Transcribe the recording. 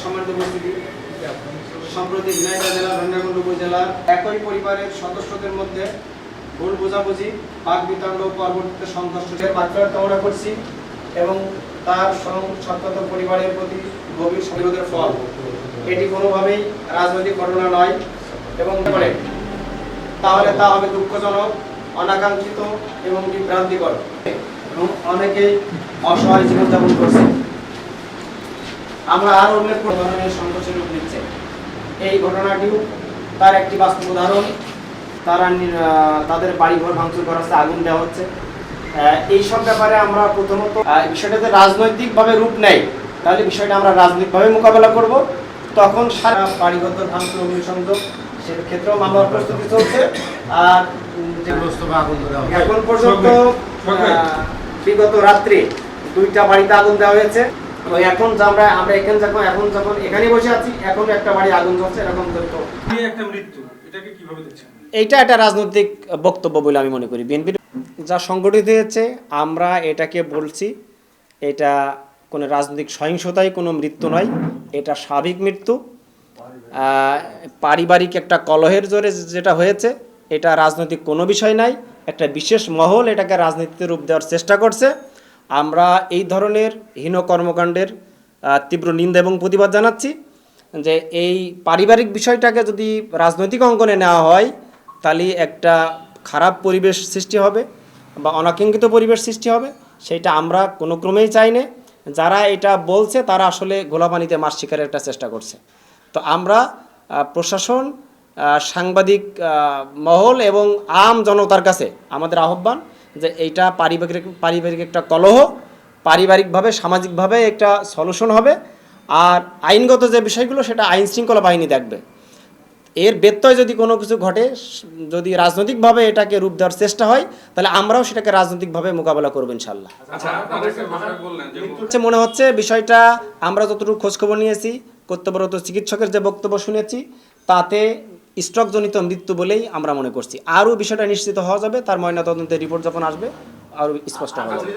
সম্মানিত উপস্থিতি, সম্প্রতি ঝিনাইদহ জেলার ধনিয়াকুণ্ড উপজেলার একই পরিবারের সদস্যদের মধ্যে ভুল বোঝাবুঝি, বাকবিতণ্ড পরবর্তীতে সংঘর্ষের মাত্রা কামনা করছি এবং তার সংসপ্তত পরিবারের প্রতি গভীর বিরোধের ফল। এটি কোনোভাবেই রাজনৈতিক ঘটনা নয় এবং তাহলে তা হবে দুঃখজনক, অনাকাঙ্ক্ষিত এবং বিভ্রান্তিকর এবং অনেকেই অসহায় জীবনযাপন করছে। আমরা আরো উল্লেখ করব ধরনের সংঘর্ষের রূপ নিচ্ছে। এই ঘটনাটিও তার একটি বাস্তব উদাহরণ। তাদের বাড়িঘর ভাঙচুর করা হচ্ছে, আগুন দেওয়া হচ্ছে। এইসব ব্যাপারে আমরা প্রথমত বিষয়টাতে রাজনৈতিকভাবে রূপ নেয়, তাহলে বিষয়টা আমরা রাজনৈতিকভাবে মোকাবেলা করব। তখন সারা বাড়িঘর ভাঙচুর, অগ্নিসংযোগ সেক্ষেত্রেও মামলার প্রস্তুতি চলছে। আর এখন পর্যন্ত বিগত রাত্রে 2টা বাড়িতে আগুন দেওয়া হয়েছে। এখন আমরা যখন এখানে বসে আছি, এখন একটা বাড়ি আগুন জ্বলছে। এরকম একটা মৃত্যু, এটাকে কিভাবে দেখছেন? এইটা একটা রাজনৈতিক বক্তব্য বলে আমি মনে করি। বিএনপির যা সংগঠিত হয়েছে, আমরা এটাকে বলছি, এটা কোনো রাজনৈতিক সহিংসতায় কোনো মৃত্যু নয়, এটা স্বাভাবিক মৃত্যু। পারিবারিক একটা কলহের জোরে যেটা হয়েছে, এটা রাজনৈতিক কোনো বিষয় নাই। একটা বিশেষ মহল এটাকে রাজনীতিতে রূপ দেওয়ার চেষ্টা করছে। আমরা এই ধরনের হীন কর্মকাণ্ডের তীব্র নিন্দা এবং প্রতিবাদ জানাচ্ছি। যে এই পারিবারিক বিষয়টাকে যদি রাজনৈতিক অঙ্গনে নেওয়া হয়, তাহলে একটা খারাপ পরিবেশ সৃষ্টি হবে বা অনাকাঙ্ক্ষিত পরিবেশ সৃষ্টি হবে। সেটা আমরা কোনো ক্রমেই চাই না। যারা এটা বলছে তারা আসলে গোলাপানিতে মাছ শিকারের একটা চেষ্টা করছে। তো আমরা প্রশাসন, সাংবাদিক মহল এবং আম জনতার কাছে আমাদের আহ্বান যে এইটা পারিবারিক একটা কলহ, পারিবারিকভাবে সামাজিকভাবে একটা সলিউশন হবে। আর আইনগত যে বিষয়গুলো সেটা আইন শৃঙ্খলা বাহিনী দেখবে। এর ব্যত্যয় যদি কোনো কিছু ঘটে, যদি রাজনৈতিকভাবে এটাকে রূপ দেওয়ার চেষ্টা হয়, তাহলে আমরাও সেটাকে রাজনৈতিকভাবে মোকাবেলা করবো ইনশাল্লাহ। মনে হচ্ছে বিষয়টা আমরা যতটুকু খোঁজখবর নিয়েছি, কর্তব্যরত চিকিৎসকের যে বক্তব্য শুনেছি, তাতে স্ট্রোকজনিত মৃত্যু বলেই আমরা মনে করছি। আরও বিষয়টা নিশ্চিত হওয়া যাবে, তার ময়নাতদন্তের রিপোর্ট যখন আসবে আরও স্পষ্ট হওয়া যাবে।